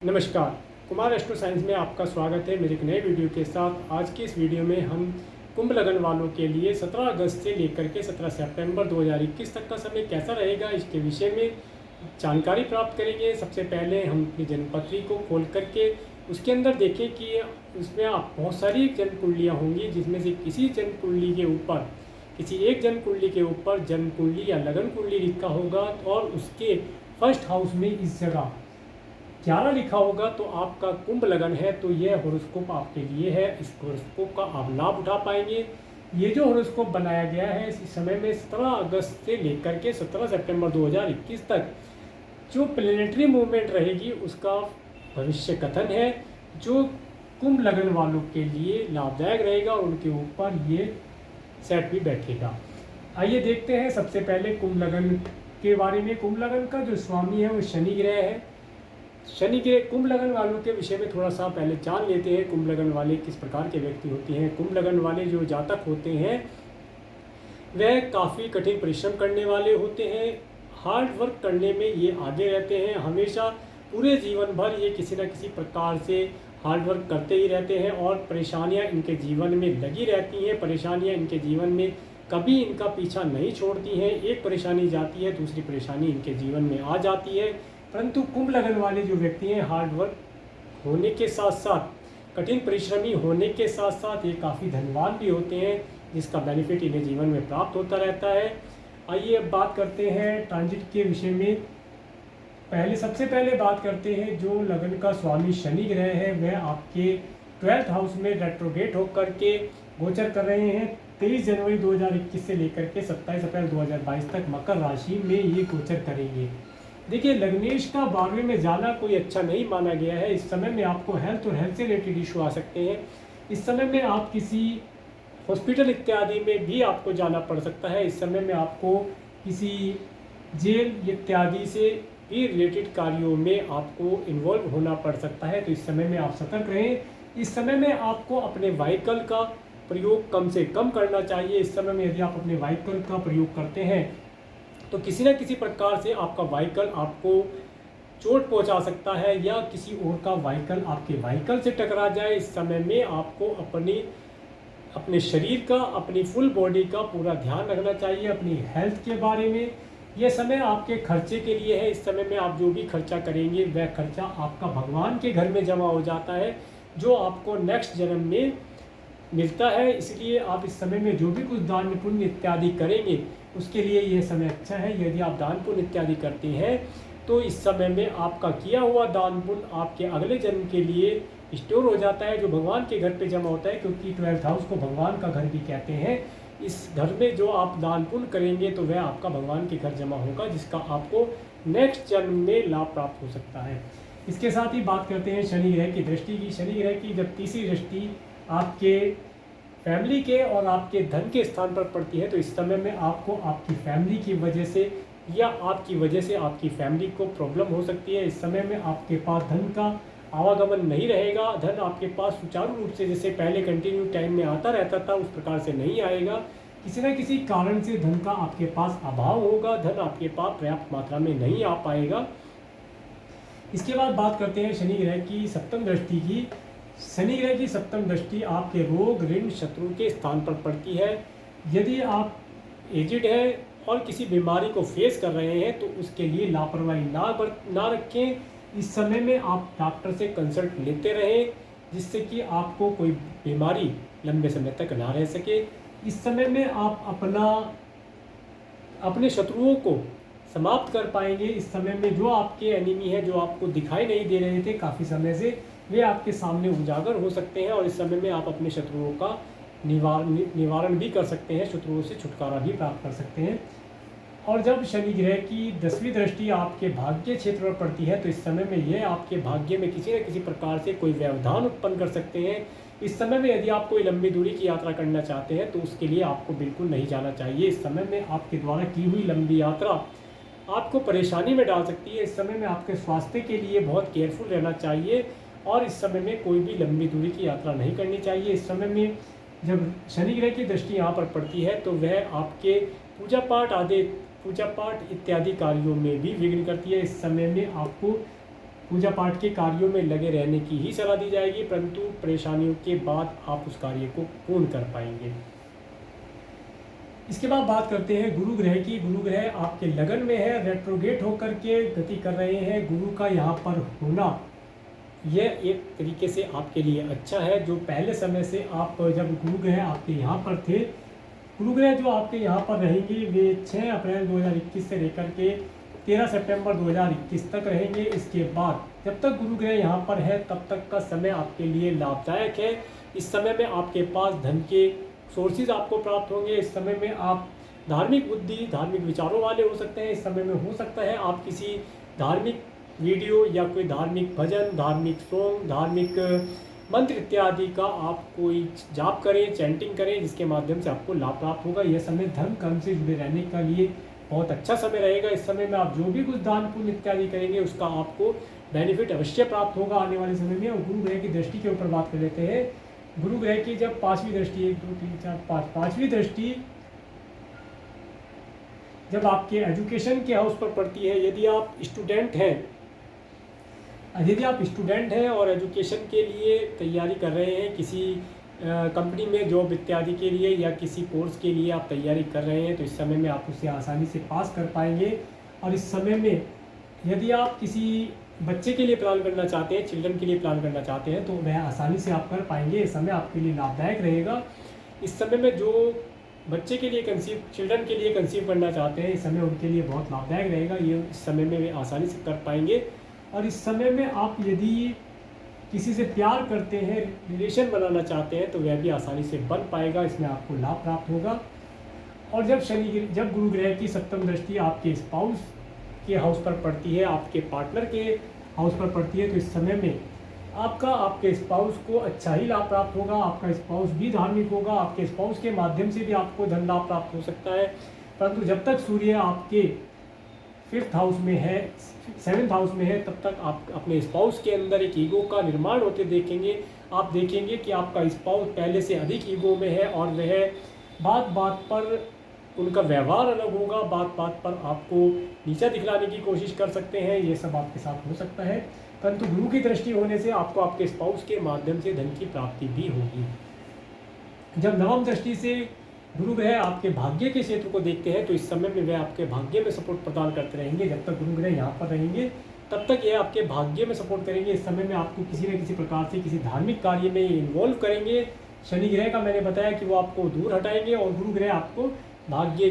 नमस्कार। Kumar astro science में आपका स्वागत है मेरे एक नए वीडियो के साथ। आज की इस वीडियो में हम कुंभ लगन वालों के लिए 17 अगस्त से लेकर के 17 सितंबर 2021 तक का समय कैसा रहेगा, इसके विषय में जानकारी प्राप्त करेंगे। सबसे पहले हम अपनी जन्मपत्री को खोल करके उसके अंदर देखें कि उसमें आप बहुत सारी जन्म कुंडलियाँ होंगी, जिसमें से किसी जन्म कुंडली के ऊपर, किसी एक जन्म कुंडली के ऊपर जन्म कुंडली या लगन कुंडली लिखा होगा और उसके फर्स्ट हाउस में इस जगह 11 लिखा होगा तो आपका कुंभ लगन है। तो यह हॉरोस्कोप आपके लिए है। इस हॉरोस्कोप का आप लाभ उठा पाएंगे। ये जो हॉरोस्कोप बनाया गया है इस समय में 17 अगस्त से लेकर के 17 सितंबर 2021 तक जो प्लेनेटरी मूवमेंट रहेगी उसका भविष्य कथन है, जो कुंभ लगन वालों के लिए लाभदायक रहेगा और उनके ऊपर ये सेट भी बैठेगा। आइए देखते हैं सबसे पहले कुंभ लगन के बारे में। कुंभ लगन का जो स्वामी है वो शनि ग्रह है। शनि के कुंभ लगन वालों के विषय में थोड़ा सा पहले जान लेते हैं। कुंभ लगन वाले किस प्रकार के व्यक्ति होते हैं। कुंभ लगन वाले जो जातक होते हैं वह काफ़ी कठिन परिश्रम करने वाले होते हैं। हार्ड वर्क करने में ये आगे रहते हैं। हमेशा पूरे जीवन भर ये किसी न किसी प्रकार से हार्ड वर्क करते ही रहते हैं और परेशानियां इनके जीवन में लगी रहती हैं। परेशानियां इनके जीवन में कभी इनका पीछा नहीं छोड़ती हैं। एक परेशानी जाती है दूसरी परेशानी इनके जीवन में आ जाती है। परंतु कुंभ लगन वाले जो व्यक्ति हैं हार्ड वर्क होने के साथ साथ, कठिन परिश्रमी होने के साथ साथ ये काफ़ी धनवान भी होते हैं, जिसका बेनिफिट इन्हें जीवन में प्राप्त होता रहता है। आइए अब बात करते हैं ट्रांजिट के विषय में। सबसे पहले बात करते हैं जो लगन का स्वामी शनि ग्रह है वह आपके 12th हाउस में रेट्रोगेट होकर के गोचर कर रहे हैं। 23 जनवरी 2021 से लेकर के 27 अप्रैल 2022 तक मकर राशि में ये गोचर करेंगे। देखिए, लग्नेश का 12वें में जाना कोई अच्छा नहीं माना गया है। इस समय में आपको हेल्थ और हेल्थ से रिलेटेड इशू आ सकते हैं। इस समय में आप किसी हॉस्पिटल इत्यादि में भी आपको जाना पड़ सकता है। इस समय में आपको किसी जेल इत्यादि से भी रिलेटेड कार्यों में आपको इन्वॉल्व होना पड़ सकता है। तो इस समय में आप सतर्क रहें। इस समय में आपको अपने व्हीकल का प्रयोग कम से कम करना चाहिए। इस समय में यदि आप अपने व्हीकल का प्रयोग करते हैं तो किसी न किसी प्रकार से आपका व्हीकल आपको चोट पहुंचा सकता है या किसी और का व्हीकल आपके व्हीकल से टकरा जाए। इस समय में आपको अपने शरीर का, अपनी फुल बॉडी का पूरा ध्यान रखना चाहिए। अपनी हेल्थ के बारे में यह समय आपके खर्चे के लिए है। इस समय में आप जो भी खर्चा करेंगे वह खर्चा आपका भगवान के घर में जमा हो जाता है, जो आपको नेक्स्ट जन्म में मिलता है। इसलिए आप इस समय में जो भी कुछ दान पुण्य इत्यादि करेंगे उसके लिए यह समय अच्छा है। यदि आप दान पुण्य इत्यादि करते हैं तो इस समय में आपका किया हुआ दान पुण्य आपके अगले जन्म के लिए स्टोर हो जाता है, जो भगवान के घर पे जमा होता है। क्योंकि 12th हाउस को भगवान का घर भी कहते हैं। इस घर में जो आप दान पुण्य करेंगे तो वह आपका भगवान के घर जमा होगा, जिसका आपको नेक्स्ट जन्म में लाभ प्राप्त हो सकता है। इसके साथ ही बात करते हैं शनि ग्रह की दृष्टि की। शनि ग्रह की जब तीसरी दृष्टि आपके फैमिली के और आपके धन के स्थान पर पड़ती है तो इस समय में आपको आपकी फैमिली की वजह से या आपकी वजह से आपकी फैमिली को प्रॉब्लम हो सकती है। इस समय में आपके पास धन का आवागमन नहीं रहेगा। धन आपके पास सुचारू रूप से जैसे पहले कंटिन्यू टाइम में आता रहता था उस प्रकार से नहीं आएगा। किसी न किसी कारण से धन का आपके पास अभाव होगा। धन आपके पास पर्याप्त मात्रा में नहीं आ पाएगा। इसके बाद बात करते हैं शनि ग्रह की सप्तम दृष्टि की। शनि ग्रह की सप्तम दृष्टि आपके रोग, ऋण, शत्रु के स्थान पर पड़ती है। यदि आप एजिड हैं और किसी बीमारी को फेस कर रहे हैं तो उसके लिए लापरवाही ना रखें। इस समय में आप डॉक्टर से कंसल्ट लेते रहें, जिससे कि आपको कोई बीमारी लंबे समय तक ना रह सके। इस समय में आप अपने शत्रुओं को समाप्त कर पाएंगे। इस समय में जो आपके एनिमी है, जो आपको दिखाई नहीं दे रहे थे काफ़ी समय से, वे आपके सामने उजागर हो सकते हैं और इस समय में आप अपने शत्रुओं का निवारण भी कर सकते हैं, शत्रुओं से छुटकारा भी प्राप्त कर सकते हैं। और जब शनि ग्रह की 10वीं दृष्टि आपके भाग्य क्षेत्र पर पड़ती है तो इस समय में यह आपके भाग्य में किसी न किसी प्रकार से कोई व्यवधान उत्पन्न कर सकते हैं। इस समय में यदि आप कोई लंबी दूरी की यात्रा करना चाहते हैं तो उसके लिए आपको बिल्कुल नहीं जाना चाहिए। इस समय में आपके द्वारा की हुई लंबी यात्रा आपको परेशानी में डाल सकती है। इस समय में आपके स्वास्थ्य के लिए बहुत केयरफुल रहना चाहिए और इस समय में कोई भी लंबी दूरी की यात्रा नहीं करनी चाहिए। इस समय में जब शनि ग्रह की दृष्टि यहाँ पर पड़ती है तो वह आपके पूजा पाठ इत्यादि कार्यों में भी विघ्न करती है। इस समय में आपको पूजा पाठ के कार्यों में लगे रहने की ही सलाह दी जाएगी, परंतु परेशानियों के बाद आप उस कार्य को पूर्ण कर पाएंगे। इसके बाद बात करते हैं गुरु ग्रह की। गुरु ग्रह आपके लगन में है, रेट्रोगेट होकर के गति कर रहे हैं। गुरु का यहाँ पर होना यह एक तरीके से आपके लिए अच्छा है। जो पहले समय से आप जब गुरु ग्रह आपके यहाँ पर थे, गुरु ग्रह जो आपके यहाँ पर रहेंगे वे 6 अप्रैल 2021 से लेकर के 13 सितंबर 2021 तक रहेंगे। इसके बाद जब तक गुरु ग्रह यहाँ पर है तब तक का समय आपके लिए लाभदायक है। इस समय में आपके पास धन के सोर्सेज आपको प्राप्त होंगे। इस समय में आप धार्मिक बुद्धि, धार्मिक विचारों वाले हो सकते हैं। इस समय में हो सकता है आप किसी धार्मिक वीडियो या कोई धार्मिक भजन, धार्मिक सॉन्ग, धार्मिक मंत्र इत्यादि का आप कोई जाप करें, चैंटिंग करें, जिसके माध्यम से आपको लाभ प्राप्त होगा। यह समय धर्म कर्म से जुड़े रहने के लिए बहुत अच्छा समय रहेगा। इस समय में आप जो भी कुछ दान पुण्य इत्यादि करेंगे उसका आपको बेनिफिट अवश्य प्राप्त होगा आने वाले समय में। और गुरु ग्रह की दृष्टि के ऊपर बात कर लेते हैं। गुरु ग्रह की जब 5वीं दृष्टि, 1 2 3 4 5 5वीं दृष्टि जब आपके एजुकेशन के हाउस पर पड़ती है, यदि आप स्टूडेंट हैं और एजुकेशन के लिए तैयारी कर रहे हैं, किसी कंपनी में जॉब इत्यादि के लिए या किसी कोर्स के लिए आप तैयारी कर रहे हैं, तो इस समय में आप उसे आसानी से पास कर पाएंगे। और इस समय में यदि आप किसी बच्चे के लिए प्लान करना चाहते हैं, चिल्ड्रन के लिए प्लान करना चाहते हैं, तो वह आसानी से आप कर पाएंगे। इस समय आपके लिए लाभदायक रहेगा। इस समय में जो बच्चे के लिए चिल्ड्रन के लिए कंसीव करना चाहते हैं, इस समय उनके लिए बहुत लाभदायक रहेगा। ये इस समय में वे आसानी से कर पाएंगे। और इस समय में आप यदि किसी से प्यार करते हैं, रिलेशन बनाना चाहते हैं, तो वह भी आसानी से बन पाएगा। इसमें आपको लाभ प्राप्त होगा। और जब गुरु ग्रह की 7वीं दृष्टि आपके स्पाउस के हाउस पर पड़ती है, आपके पार्टनर के हाउस पर पड़ती है, तो इस समय में आपके स्पाउस को अच्छा ही लाभ प्राप्त होगा। आपका स्पाउस भी धार्मिक होगा। आपके स्पाउस के माध्यम से भी आपको धन लाभ प्राप्त हो सकता है। परंतु जब तक सूर्य आपके 5th हाउस में है, 7th हाउस में है, तब तक आप अपने स्पाउस के अंदर एक ईगो का निर्माण होते देखेंगे। आप देखेंगे कि आपका स्पाउस पहले से अधिक ईगो में है और वह बात बात पर उनका व्यवहार अलग होगा, बात बात पर आपको नीचा दिखलाने की कोशिश कर सकते हैं। ये सब आपके साथ हो सकता है। परंतु गुरु की दृष्टि होने से आपको आपके स्पाउस के माध्यम से धन की प्राप्ति भी होगी। जब 9वीं दृष्टि से गुरु ग्रह आपके भाग्य के क्षेत्र को देखते हैं, तो इस समय में वे आपके भाग्य में सपोर्ट प्रदान करते रहेंगे। जब तक गुरु ग्रह यहाँ पर रहेंगे तब तक ये आपके भाग्य में सपोर्ट करेंगे। इस समय में आपको किसी न किसी प्रकार से किसी धार्मिक कार्य में इन्वॉल्व करेंगे। शनि ग्रह का मैंने बताया कि वो आपको दूर हटाएंगे, और गुरु ग्रह आपको भाग्य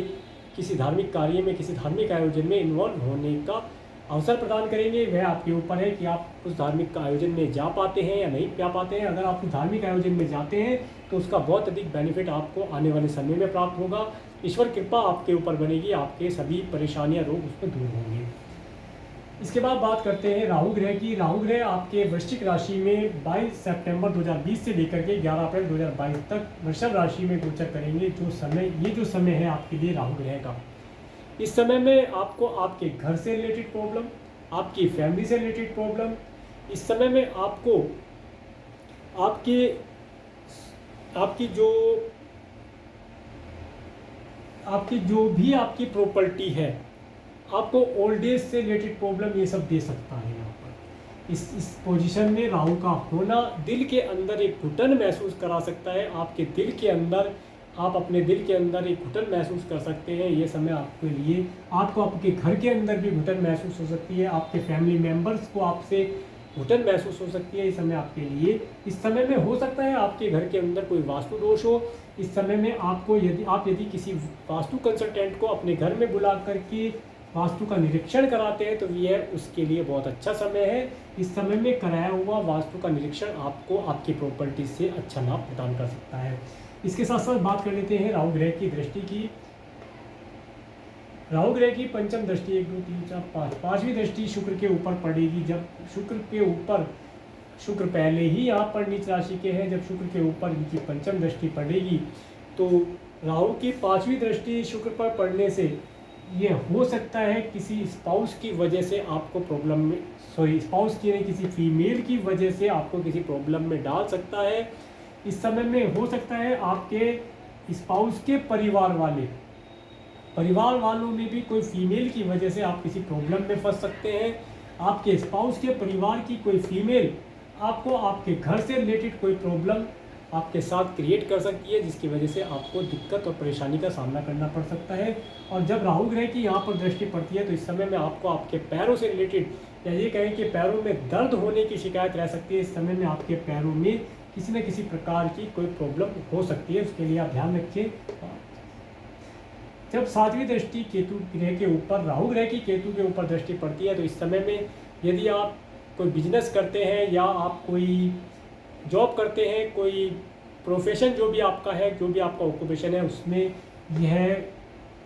किसी धार्मिक कार्य में, किसी धार्मिक आयोजन में इन्वॉल्व होने का अवसर प्रदान करेंगे। वह आपके ऊपर है कि आप उस धार्मिक आयोजन में जा पाते हैं या नहीं जा पाते हैं। अगर आप उस धार्मिक आयोजन में जाते हैं तो उसका बहुत अधिक बेनिफिट आपको आने वाले समय में प्राप्त होगा। ईश्वर कृपा आपके ऊपर बनेगी, आपके सभी परेशानियां, रोग उस पर दूर होंगे। इसके बाद बात करते हैं राहु ग्रह की। राहु ग्रह आपके वृश्चिक राशि में 22 सितंबर 2020 से लेकर के 11 अप्रैल 2022 तक वृषभ राशि में गोचर करेंगे। ये जो समय है आपके लिए राहु ग्रह का, इस समय में आपको आपके घर से रिलेटेड प्रॉब्लम, आपकी फैमिली से रिलेटेड प्रॉब्लम, इस समय में आपको आपकी जो भी आपकी प्रॉपर्टी है, आपको ओल्ड एज से रिलेटेड प्रॉब्लम, ये सब दे सकता है। यहाँ पर इस पोजीशन में राहु का होना दिल के अंदर एक घुटन महसूस करा सकता है। आपके दिल के अंदर, आप अपने दिल के अंदर एक घुटन महसूस कर सकते हैं। ये समय आपके लिए, आपको आपके घर के अंदर भी घुटन महसूस हो सकती है। आपके फैमिली मेम्बर्स को आपसे घुटन महसूस हो सकती है। इस समय आपके लिए, इस समय में हो सकता है आपके घर के अंदर कोई वास्तु दोष हो। इस समय में आपको यदि किसी वास्तु कंसल्टेंट को अपने घर में बुला करके वास्तु का निरीक्षण कराते हैं, तो यह उसके लिए बहुत अच्छा समय है। इस समय में कराया हुआ वास्तु का निरीक्षण आपको आपकी प्रॉपर्टी से अच्छा लाभ प्रदान कर सकता है। इसके साथ साथ बात कर लेते हैं राहु ग्रह की दृष्टि की। राहु ग्रह की 5वीं दृष्टि, 1 2 3 4 5, 5वीं दृष्टि शुक्र के ऊपर पड़ेगी। जब शुक्र पहले ही यहाँ पर नीच राशि के हैं, जब शुक्र के ऊपर इनकी 5वीं दृष्टि पड़ेगी, तो राहु की 5वीं दृष्टि शुक्र पर पड़ने से ये हो सकता है किसी स्पाउस की वजह से आपको प्रॉब्लम में, स्पाउस की नहीं, किसी फीमेल की वजह से आपको किसी प्रॉब्लम में डाल सकता है। इस समय में हो सकता है आपके स्पाउस के परिवार वालों में भी कोई फीमेल की वजह से आप किसी प्रॉब्लम में फंस सकते हैं। आपके स्पाउस के परिवार की कोई फीमेल आपको आपके घर से रिलेटेड कोई प्रॉब्लम आपके साथ क्रिएट कर सकती है, जिसकी वजह से आपको दिक्कत और परेशानी का सामना करना पड़ सकता है। और जब राहु ग्रह की यहाँ पर दृष्टि पड़ती है तो इस समय में आपको आपके पैरों से रिलेटेड, या ये कहें कि पैरों में दर्द होने की शिकायत रह सकती है। इस समय में आपके पैरों में किसी न किसी प्रकार की कोई प्रॉब्लम हो सकती है, उसके लिए आप ध्यान रखें। जब 7वीं दृष्टि केतु ग्रह के ऊपर, राहु ग्रह की केतु के ऊपर दृष्टि पड़ती है तो इस समय में यदि आप कोई बिजनेस करते हैं या आप कोई जॉब करते हैं, कोई प्रोफेशन जो भी आपका है, जो भी आपका ऑक्यूपेशन है, उसमें यह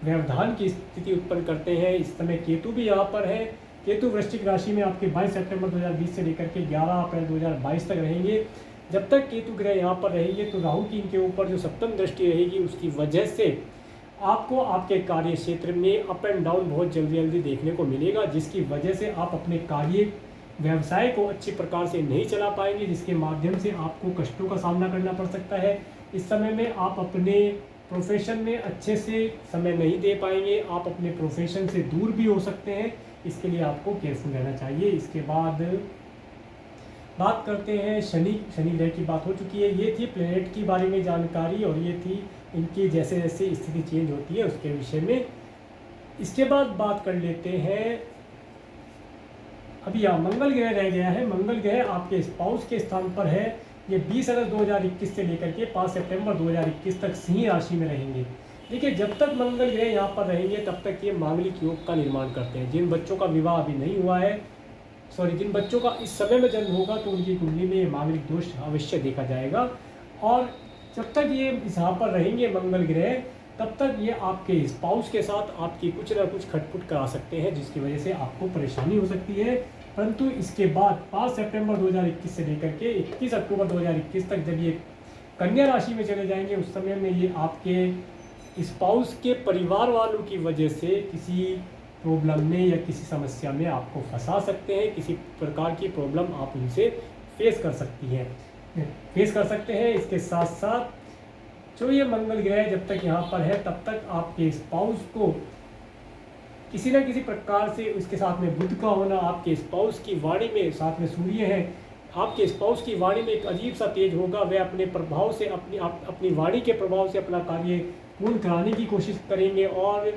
व्यवधान की स्थिति उत्पन्न करते हैं। इस समय केतु भी यहाँ पर है। केतु वृश्चिक राशि में आपके 22 सितंबर 2020 से लेकर के 11 अप्रैल 2022 तक रहेंगे। जब तक केतु ग्रह यहाँ पर रहेंगे तो राहु की इनके ऊपर जो सप्तम दृष्टि रहेगी, उसकी वजह से आपको आपके कार्य क्षेत्र में अप एंड डाउन बहुत जल्दी जल्दी देखने को मिलेगा, जिसकी वजह से आप अपने कार्य व्यवसाय को अच्छी प्रकार से नहीं चला पाएंगे, जिसके माध्यम से आपको कष्टों का सामना करना पड़ सकता है। इस समय में आप अपने प्रोफेशन में अच्छे से समय नहीं दे पाएंगे, आप अपने प्रोफेशन से दूर भी हो सकते हैं, इसके लिए आपको केयरफुल रहना चाहिए। इसके बाद बात करते हैं शनि ग्रह की बात हो चुकी है। ये थी प्लेनेट की बारे में जानकारी और ये थी इनकी जैसे जैसे स्थिति चेंज होती है उसके विषय में। इसके बाद बात कर लेते हैं, अभी यहाँ मंगल ग्रह रह गया है। मंगल ग्रह आपके स्पाउस के स्थान पर है। ये 20 अगस्त 2021 से लेकर के 5 सितंबर 2021 तक सिंह राशि में रहेंगे। देखिए, जब तक मंगल ग्रह यहाँ पर रहेंगे तब तक ये मांगलिक योग का निर्माण करते हैं। जिन बच्चों का विवाह अभी नहीं हुआ है, जिन बच्चों का इस समय में जन्म होगा तो उनकी कुंडली में मांगलिक दोष अवश्य देखा जाएगा। और जब तक ये यहाँ पर रहेंगे मंगल ग्रह, तब तक ये आपके स्पाउस के साथ आपकी कुछ ना कुछ खटपुट करा सकते हैं, जिसकी वजह से आपको परेशानी हो सकती है। परंतु इसके बाद 5 सितंबर 2021 से लेकर के 21 अक्टूबर 2021 तक जब ये कन्या राशि में चले जाएंगे, उस समय में ये आपके स्पाउस के परिवार वालों की वजह से किसी प्रॉब्लम में या किसी समस्या में आपको फंसा सकते हैं। किसी प्रकार की प्रॉब्लम आप उनसे फेस कर सकते हैं। इसके साथ साथ जो ये मंगल ग्रह जब तक यहाँ पर है तब तक आपके स्पाउस को किसी न किसी प्रकार से, उसके साथ में बुध का होना, आपके स्पाउस की वाणी में, साथ में सूर्य है, आपके स्पाउस की वाणी में एक अजीब सा तेज होगा। वह अपने प्रभाव से, अपनी वाणी के प्रभाव से अपना कार्य पूर्ण कराने की कोशिश करेंगे। और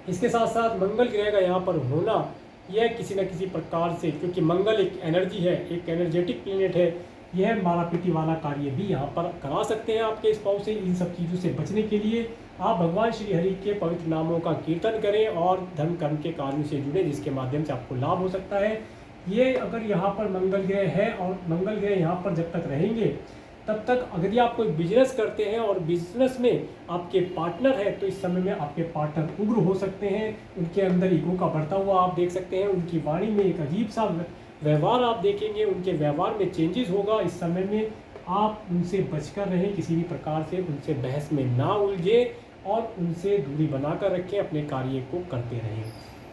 इसके साथ साथ मंगल ग्रह का यहाँ पर होना, यह किसी न किसी प्रकार से, क्योंकि मंगल एक एनर्जी है, एक एनर्जेटिक प्लेनेट है, यह मारापीटी वाला कार्य भी यहाँ पर करा सकते हैं आपके स्पाउस से। इन सब चीज़ों से बचने के लिए आप भगवान श्री हरि के पवित्र नामों का कीर्तन करें और धर्म कर्म के कार्यों से जुड़े, जिसके माध्यम से आपको लाभ हो सकता है। ये अगर यहाँ पर मंगल ग्रह है और मंगल ग्रह यहाँ पर जब तक रहेंगे तब तक अगर आप कोई बिजनेस करते हैं और बिजनेस में आपके पार्टनर है तो इस समय में आपके पार्टनर उग्र हो सकते हैं। उनके अंदर ईगो का बढ़ता हुआ आप देख सकते हैं। उनकी वाणी में एक अजीब सा व्यवहार आप देखेंगे, उनके व्यवहार में चेंजेस होगा। इस समय में आप उनसे बचकर रहें, किसी भी प्रकार से उनसे बहस में ना उलझे और उनसे दूरी बनाकर रखें, अपने कार्य को करते रहें।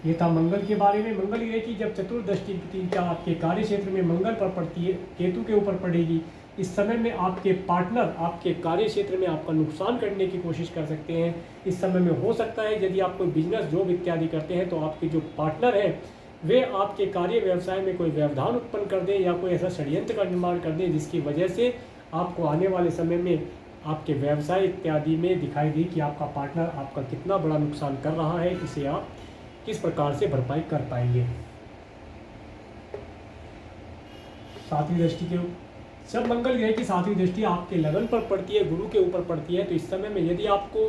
ये था मंगल के बारे में। मंगल ग्रह की जब चतुर्दृष्टि आपके कार्य क्षेत्र में मंगल पर पड़ती है, केतु के ऊपर पड़ेगी, इस समय में आपके पार्टनर आपके कार्य क्षेत्र में आपका नुकसान करने की कोशिश कर सकते हैं। इस समय में हो सकता है यदि आप कोई बिजनेस जॉब इत्यादि करते हैं तो आपके जो पार्टनर हैं वे आपके कार्य व्यवसाय में कोई व्यवधान उत्पन्न कर दें या कोई ऐसा षड्यंत्र का निर्माण कर दें, जिसकी वजह से आपको आने वाले समय में आपके व्यवसाय इत्यादि में दिखाई दे कि आपका पार्टनर आपका कितना बड़ा नुकसान कर रहा है, इसे आप किस प्रकार से भरपाई कर पाएंगे। 7वीं दृष्टि के जब मंगल ग्रह की 7वीं दृष्टि आपके लगन पर पड़ती है, गुरु के ऊपर पड़ती है, तो इस समय में यदि आपको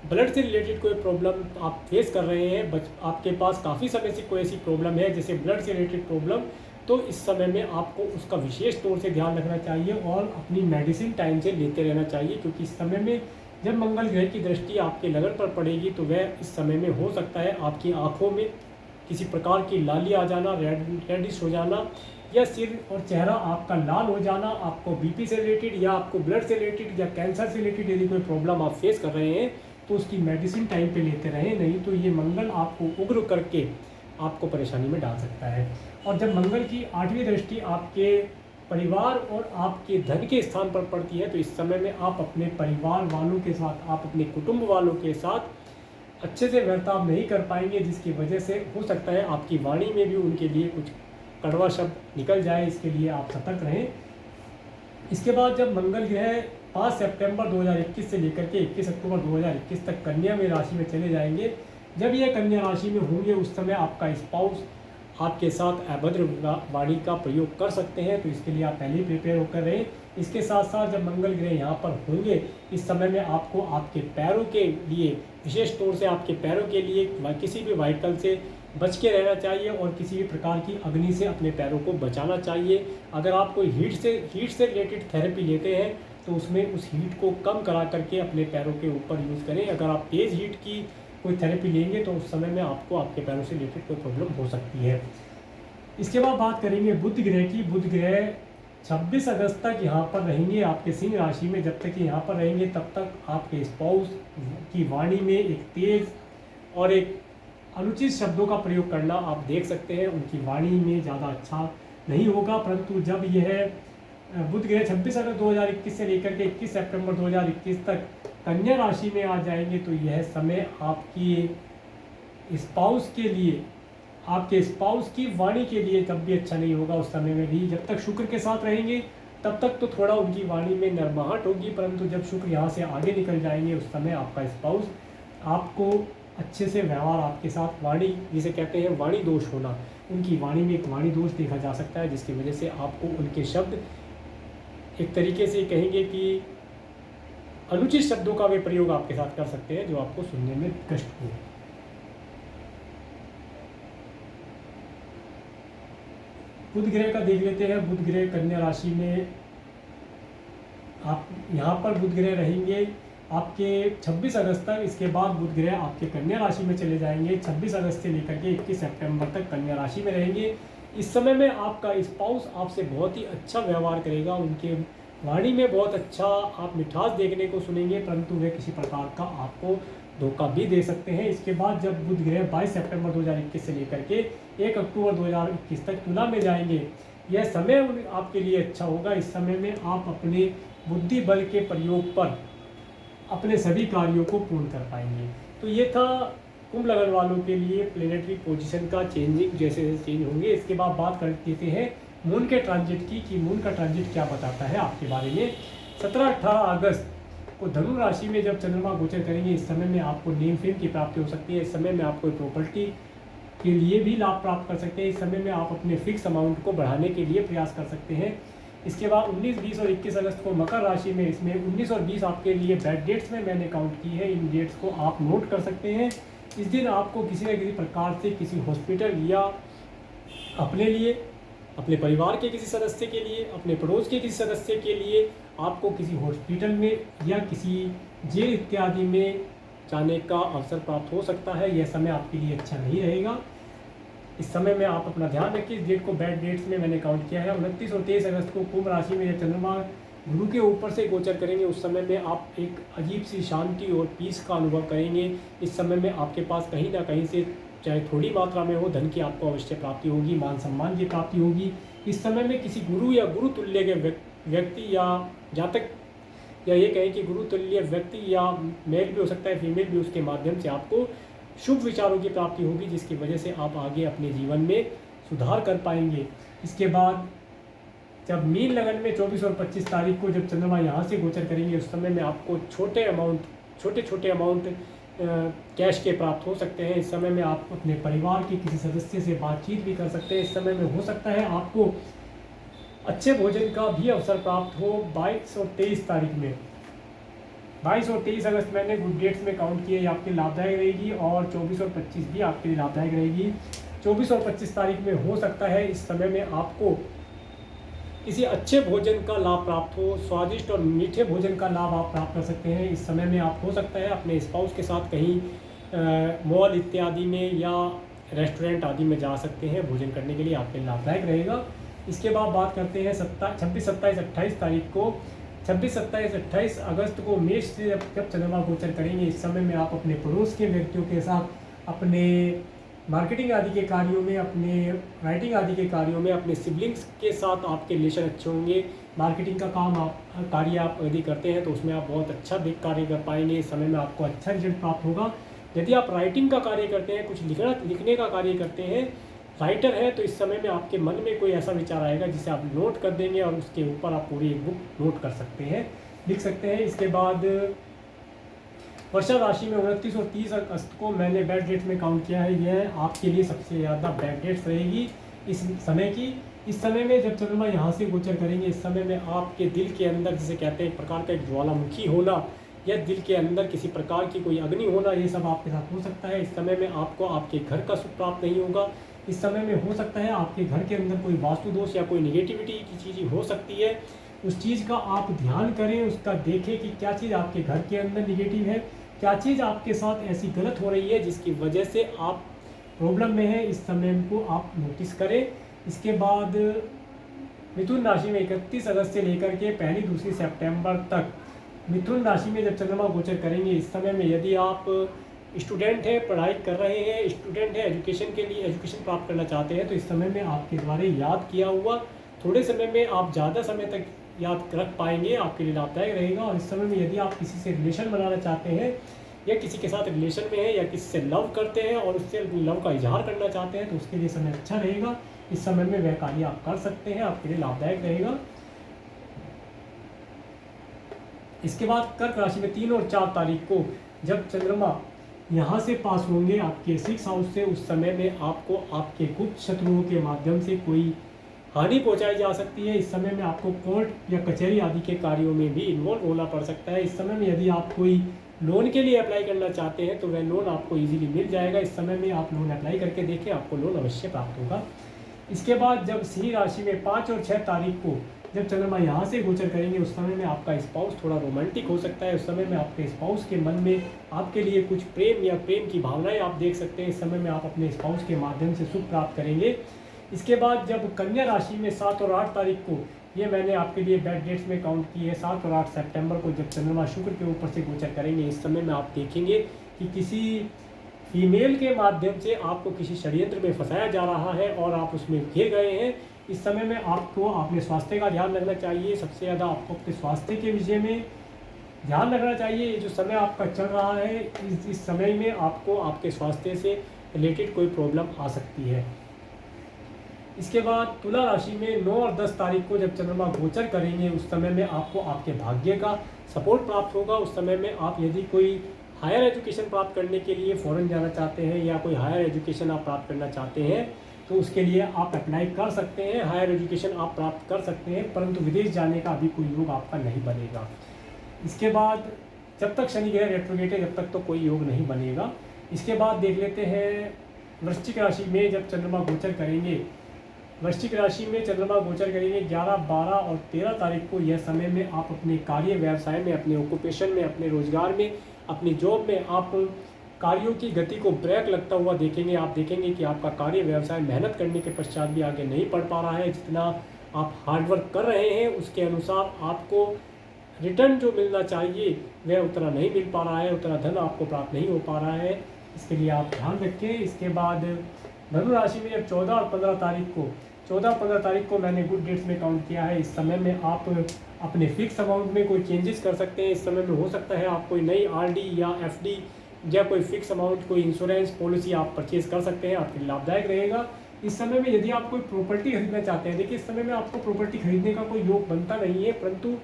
ब्लड से रिलेटेड कोई प्रॉब्लम आप फेस कर रहे हैं, आपके पास काफ़ी समय से कोई ऐसी प्रॉब्लम है जैसे ब्लड से रिलेटेड प्रॉब्लम, तो इस समय में आपको उसका विशेष तौर से ध्यान रखना चाहिए और अपनी मेडिसिन टाइम से लेते रहना चाहिए। क्योंकि इस समय में जब मंगल ग्रह की दृष्टि आपके लगन पर पड़ेगी तो वह इस समय में हो सकता है आपकी आँखों में किसी प्रकार की लाली आ जाना, रेडिश हो जाना, या सिर और चेहरा आपका लाल हो जाना। आपको बीपी से रिलेटेड या आपको ब्लड से रिलेटेड या कैंसर से रिलेटेड यदि कोई प्रॉब्लम आप फेस कर रहे हैं तो उसकी मेडिसिन टाइम पे लेते रहें, नहीं तो ये मंगल आपको उग्र करके आपको परेशानी में डाल सकता है। और जब मंगल की 8वीं दृष्टि आपके परिवार और आपके धन के स्थान पर पड़ती है तो इस समय में आप अपने परिवार वालों के साथ, आप अपने कुटुंब वालों के साथ अच्छे से बर्ताव नहीं कर पाएंगे, जिसकी वजह से हो सकता है आपकी वाणी में भी उनके लिए कुछ कड़वा शब्द निकल जाए। इसके लिए आप सतर्क रहें। इसके बाद जब मंगल ग्रह 5 सितंबर 2021 से लेकर के 21 अक्टूबर 2021 तक कन्या में राशि में चले जाएंगे, जब ये कन्या राशि में होंगे उस समय आपका स्पाउस आपके साथ अभद्र वाणी का प्रयोग कर सकते हैं, तो इसके लिए आप पहले ही प्रिपेयर होकर रहें। इसके साथ साथ जब मंगल ग्रह यहाँ पर होंगे इस समय में आपको आपके पैरों के लिए, विशेष तौर से आपके पैरों के लिए किसी भी व्हीकल से बच के रहना चाहिए और किसी भी प्रकार की अग्नि से अपने पैरों को बचाना चाहिए। अगर आप कोई हीट से रिलेटेड थेरेपी लेते हैं तो उसमें उस हीट को कम करा करके अपने पैरों के ऊपर यूज़ करें। अगर आप तेज़ हीट की कोई थेरेपी लेंगे तो उस समय में आपको आपके पैरों से रिलेटेड कोई प्रॉब्लम हो सकती है। इसके बाद बात करेंगे बुध ग्रह की। बुध ग्रह 26 अगस्त तक यहाँ पर रहेंगे आपके सिंह राशि में। जब तक यहाँ पर रहेंगे तब तक आपके स्पाउस की वाणी में एक तेज़ और एक अनुचित शब्दों का प्रयोग करना आप देख सकते हैं। उनकी वाणी में ज़्यादा अच्छा नहीं होगा, परंतु जब यह बुध ग्रह 26 अगस्त 2021 से लेकर के 21 सितंबर 2021 तक कन्या राशि में आ जाएंगे तो यह समय आपकी स्पाउस के लिए, आपके स्पाउस की वाणी के लिए तब भी अच्छा नहीं होगा। उस समय में भी जब तक शुक्र के साथ रहेंगे तब तक तो थोड़ा उनकी वाणी में नरमाहट होगी, परंतु जब शुक्र यहाँ से आगे निकल जाएंगे उस समय आपका स्पाउस आपको अच्छे से व्यवहार आपके साथ, वाणी जिसे कहते हैं वाणी दोष होना, उनकी वाणी में एक वाणी दोष देखा जा सकता है, जिसकी वजह से आपको उनके शब्द एक तरीके से कहेंगे कि अनुचित शब्दों का वे प्रयोग आपके साथ कर सकते हैं जो आपको सुनने में कष्ट हो। बुध ग्रह का देख लेते हैं। बुध ग्रह कन्या राशि में आप यहाँ पर बुध ग्रह रहेंगे आपके 26 अगस्त तक। इसके बाद बुध ग्रह आपके कन्या राशि में चले जाएंगे। 26 अगस्त से लेकर के 21 सितंबर तक कन्या राशि में रहेंगे। इस समय में आपका स्पाउस आपसे बहुत ही अच्छा व्यवहार करेगा। उनके वाणी में बहुत अच्छा आप मिठास देखने को सुनेंगे, परंतु वे किसी प्रकार का आपको धोखा भी दे सकते हैं। इसके बाद जब बुध ग्रह 22 सितंबर 2021 से लेकर के 1 अक्टूबर 2021 तक तुला में जाएंगे, यह समय आपके लिए अच्छा होगा। इस समय में आप अपने बुद्धि बल के प्रयोग पर अपने सभी कार्यों को पूर्ण कर पाएंगे। तो ये था कुंभ लगन वालों के लिए प्लेनेटरी पोजीशन का चेंजिंग, जैसे जैसे चेंज होंगे। इसके बाद बात कर लेते हैं मून के ट्रांजिट की, कि मून का ट्रांजिट क्या बताता है आपके बारे में। 17-18 अगस्त को धनु राशि में जब चंद्रमा गोचर करेंगे, इस समय में आपको नेम फेम की प्राप्ति हो सकती है। इस समय में आप कोई प्रॉपर्टी के लिए भी लाभ प्राप्त कर सकते हैं। इस समय में आप अपने फिक्स अमाउंट को बढ़ाने के लिए प्रयास कर सकते हैं। इसके बाद 19, 20 और 21 अगस्त को मकर राशि में, इसमें 19 और 20 आपके लिए बैड डेट्स में मैंने काउंट की है। इन डेट्स को आप नोट कर सकते हैं। इस दिन आपको किसी न किसी प्रकार से किसी हॉस्पिटल या अपने लिए, अपने परिवार के किसी सदस्य के लिए, अपने पड़ोस के किसी सदस्य के लिए आपको किसी हॉस्पिटल में या किसी जेल इत्यादि में जाने का अवसर प्राप्त हो सकता है। यह समय आपके लिए अच्छा नहीं रहेगा। इस समय में आप अपना ध्यान रखिए। इस डेट को बैड डेट्स में मैंने काउंट किया है। 29 और 23 अगस्त को कुंभ राशि में चंद्रमा गुरु के ऊपर से गोचर करेंगे। उस समय में आप एक अजीब सी शांति और पीस का अनुभव करेंगे। इस समय में आपके पास कहीं ना कहीं से, चाहे थोड़ी मात्रा में हो, धन की आपको अवश्य प्राप्ति होगी, मान सम्मान की प्राप्ति होगी। इस समय में किसी गुरु या गुरु तुल्य के व्यक्ति या जातक, या ये कहें कि गुरु तुल्य व्यक्ति या मेल भी हो सकता है, फीमेल भी, उसके माध्यम से आपको शुभ विचारों की प्राप्ति होगी, जिसकी वजह से आप आगे अपने जीवन में सुधार कर पाएंगे। इसके बाद जब मीन लगन में 24 और 25 तारीख को जब चंद्रमा यहाँ से गोचर करेंगे, उस समय में आपको छोटे छोटे अमाउंट कैश के प्राप्त हो सकते हैं। इस समय में आप अपने परिवार के किसी सदस्य से बातचीत भी कर सकते हैं। इस समय में हो सकता है आपको अच्छे भोजन का भी अवसर प्राप्त हो। 22 और 23 तारीख में, 22 और 23 अगस्त मैंने गुड डेट्स में काउंट किए, आपके लाभदायक रहेगी। और 24 और 25 भी आपके लिए लाभदायक रहेगी। 24 और 25 तारीख में हो सकता है इस समय में आपको किसी अच्छे भोजन का लाभ प्राप्त हो, स्वादिष्ट और मीठे भोजन का लाभ आप प्राप्त कर सकते हैं। इस समय में आप हो सकता है अपने स्पाउस के साथ कहीं मॉल इत्यादि में या रेस्टोरेंट आदि में जा सकते हैं भोजन करने के लिए, आपके लिए लाभदायक रहेगा। इसके बाद बात करते हैं 26, 27, 28 तारीख को। 26, 27, 28 अगस्त को मेष से जब चंद्रमा गोचर करेंगे, इस समय में आप अपने पड़ोस के व्यक्तियों के साथ अपने मार्केटिंग आदि के कार्यों में, अपने राइटिंग आदि के कार्यों में, अपने सिबलिंग्स के साथ आपके रिलेशन अच्छे होंगे। मार्केटिंग का कार्य आप यदि करते हैं तो उसमें आप बहुत अच्छा कार्य कर पाएंगे। इस समय में आपको अच्छा रिजल्ट प्राप्त होगा। यदि आप राइटिंग का कार्य करते हैं, कुछ लिखने का कार्य करते हैं, राइटर है, तो इस समय में आपके मन में कोई ऐसा विचार आएगा जिसे आप नोट कर देंगे और उसके ऊपर आप पूरी एक बुक नोट कर सकते हैं, लिख सकते हैं। इसके बाद वृषभ राशि में 29 और 30 अगस्त को मैंने बैड डेट्स में काउंट किया है, यह आपके लिए सबसे ज़्यादा बैड डेट्स रहेगी इस समय की। इस समय में जब चंद्रमा यहाँ से गोचर करेंगे, इस समय में आपके दिल के अंदर, जिसे कहते हैं एक प्रकार का एक ज्वालामुखी होना या दिल के अंदर किसी प्रकार की कोई अग्नि होना, ये सब आपके साथ हो सकता है। इस समय में आपको आपके घर का सुख प्राप्त नहीं होगा। इस समय में हो सकता है आपके घर के अंदर कोई वास्तु दोष या कोई निगेटिविटी की चीज़ हो सकती है। उस चीज़ का आप ध्यान करें, उसका देखें कि क्या चीज़ आपके घर के अंदर निगेटिव है, क्या चीज़ आपके साथ ऐसी गलत हो रही है जिसकी वजह से आप प्रॉब्लम में है। इस समय को आप नोटिस करें। इसके बाद मिथुन राशि में 31 अगस्त से लेकर के 1-2 सितंबर तक मिथुन राशि में जब चंद्रमा गोचर करेंगे, इस समय में यदि आप स्टूडेंट हैं, पढ़ाई कर रहे हैं, स्टूडेंट हैं, एजुकेशन के लिए एजुकेशन प्राप्त करना चाहते हैं, तो इस समय में आपके द्वारा याद किया हुआ थोड़े समय में आप ज़्यादा समय तक याद रख पाएंगे, आपके लिए लाभदायक रहेगा। और इस समय में यदि आप किसी से रिलेशन बनाना चाहते हैं या किसी के साथ रिलेशन में है या किसी से लव करते हैं और उससे लव का इजहार करना चाहते हैं, तो उसके लिए समय अच्छा रहेगा। इस समय में वह कार्य आप कर सकते हैं, आपके लिए लाभदायक रहेगा। इसके बाद कर्क राशि में 3 और 4 तारीख को जब चंद्रमा यहाँ से पास होंगे आपके 6 हाउस से, उस समय में आपको आपके गुप्त शत्रुओं के माध्यम से कोई हानि पहुंचाई जा सकती है। इस समय में आपको कोर्ट या कचहरी आदि के कार्यों में भी इन्वॉल्व होना पड़ सकता है। इस समय में यदि आप कोई लोन के लिए अप्लाई करना चाहते हैं तो वह लोन आपको इजीली मिल जाएगा। इस समय में आप लोन अप्लाई करके देखें, आपको लोन अवश्य प्राप्त होगा। इसके बाद जब सिंह राशि में 5 और 6 तारीख को जब चंद्रमा यहाँ से गोचर करेंगे, उस समय में आपका स्पाउस थोड़ा रोमांटिक हो सकता है। उस समय में आपके स्पाउस के मन में आपके लिए कुछ प्रेम या प्रेम की भावनाएं आप देख सकते हैं। इस समय में आप अपने स्पाउस के माध्यम से सुख प्राप्त करेंगे। इसके बाद जब कन्या राशि में 7 और 8 तारीख को, ये मैंने आपके लिए बैड डेट्स में काउंट की है, 7 और 8 सितंबर को जब चंद्रमा शुक्र के ऊपर से गोचर करेंगे, इस समय में आप देखेंगे कि किसी फीमेल के माध्यम से आपको किसी षड्यंत्र में फंसाया जा रहा है और आप उसमें घिर गए हैं। इस समय में आपको अपने स्वास्थ्य का ध्यान रखना चाहिए। सबसे ज़्यादा आपको अपने स्वास्थ्य के विषय में ध्यान रखना चाहिए। ये जो समय आपका चल रहा है, इस समय में आपको आपके स्वास्थ्य से रिलेटेड कोई प्रॉब्लम आ सकती है। इसके बाद तुला राशि में 9 और 10 तारीख को जब चंद्रमा गोचर करेंगे, उस समय में आपको आपके भाग्य का सपोर्ट प्राप्त होगा। उस समय में आप यदि कोई हायर एजुकेशन प्राप्त करने के लिए फ़ॉरेन जाना चाहते हैं या कोई हायर एजुकेशन आप प्राप्त करना चाहते हैं, तो उसके लिए आप अप्लाई कर सकते हैं, हायर एजुकेशन आप प्राप्त कर सकते हैं, परंतु विदेश जाने का अभी कोई योग आपका नहीं बनेगा। इसके बाद जब तक शनि ग्रह रेट्रोगेट है, जब तक तो कोई योग नहीं बनेगा। इसके बाद देख लेते हैं वृश्चिक राशि में जब चंद्रमा गोचर करेंगे, वृश्चिक राशि में चंद्रमा गोचर करेंगे 11, 12 और 13 तारीख को। यह समय में आप अपने कार्य व्यवसाय में, अपने ऑक्यूपेशन में, अपने रोजगार में, अपनी जॉब में आप कार्यों की गति को ब्रेक लगता हुआ देखेंगे। आप देखेंगे कि आपका कार्य व्यवसाय मेहनत करने के पश्चात भी आगे नहीं बढ़ पा रहा है। जितना आप हार्डवर्क कर रहे हैं उसके अनुसार आपको रिटर्न जो मिलना चाहिए वह उतना नहीं मिल पा रहा है, उतना धन आपको प्राप्त नहीं हो पा रहा है। इसके लिए आप ध्यान रखें। इसके बाद धनु राशि में जब 14 और 15 तारीख को, 14 और 15 तारीख को मैंने गुड डेट्स में काउंट किया है। इस समय में आप अपने फिक्स अमाउंट में कोई चेंजेस कर सकते हैं। इस समय में हो सकता है आप कोई नई आरडी या एफडी या कोई फिक्स अमाउंट, कोई इंश्योरेंस पॉलिसी आप परचेज कर सकते हैं, आपके लिए लाभदायक रहेगा। इस समय में यदि आप कोई प्रॉपर्टी खरीदना चाहते हैं, देखिए इस समय में आपको प्रॉपर्टी खरीदने का कोई योग बनता नहीं है, परंतु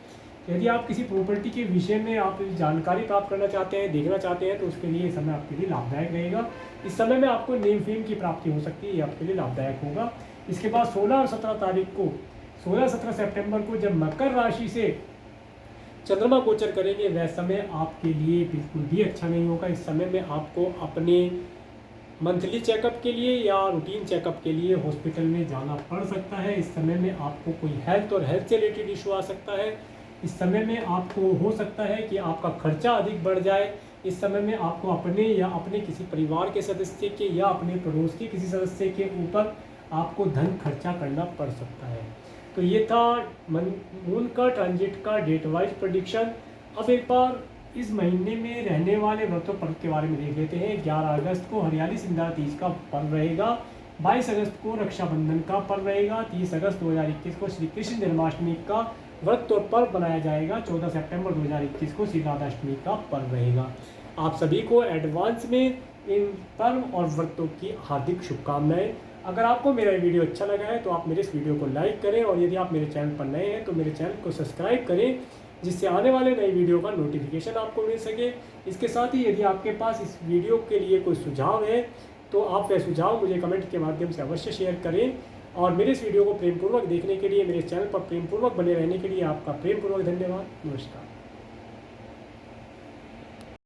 यदि आप किसी प्रॉपर्टी के विषय में आप जानकारी प्राप्त करना चाहते हैं, देखना चाहते हैं, तो उसके लिए ये समय आपके लिए लाभदायक रहेगा। इस समय में आपको नेम फेम की प्राप्ति हो सकती है, ये आपके लिए लाभदायक होगा। इसके बाद 16 और 17 तारीख को, 16-17 सितंबर को जब मकर राशि से चंद्रमा गोचर करेंगे, वह समय आपके लिए बिल्कुल भी अच्छा नहीं होगा। इस समय में आपको अपने मंथली चेकअप के लिए या रूटीन चेकअप के लिए हॉस्पिटल में जाना पड़ सकता है। इस समय में आपको कोई हेल्थ और हेल्थ से रिलेटेड इशू आ सकता है। इस समय में आपको हो सकता है कि आपका खर्चा अधिक बढ़ जाए। इस समय में आपको अपने या अपने किसी परिवार के सदस्य के या अपने पड़ोस के किसी सदस्य के ऊपर आपको धन खर्चा करना पड़ सकता है। तो ये था मून का ट्रांजिट का डेट वाइज प्रेडिक्शन। अब एक बार इस महीने में रहने वाले व्रतों पर्व के बारे में देख लेते हैं। 11 अगस्त को हरियाली सिंधार तीज का पर्व रहेगा। 22 अगस्त को रक्षाबंधन का पर्व रहेगा। 30 अगस्त 2021 को श्री कृष्ण जन्माष्टमी का व्रत और पर्व बनाया जाएगा। 14 सितंबर 2021 को श्री राधाष्टमी का पर्व रहेगा। आप सभी को एडवांस में इन पर्व और व्रतों की हार्दिक शुभकामनाएं। अगर आपको मेरा वीडियो अच्छा लगा है तो आप मेरे इस वीडियो को लाइक करें, और यदि आप मेरे चैनल पर नए हैं तो मेरे चैनल को सब्सक्राइब करें, जिससे आने वाले नई वीडियो का नोटिफिकेशन आपको मिल सके। इसके साथ ही यदि आपके पास इस वीडियो के लिए कोई सुझाव है तो आप वह सुझाव मुझे कमेंट के माध्यम से अवश्य शेयर करें। और मेरे इस वीडियो को प्रेमपूर्वक देखने के लिए, मेरे चैनल पर प्रेमपूर्वक बने रहने के लिए आपका प्रेमपूर्वक धन्यवाद। नमस्कार।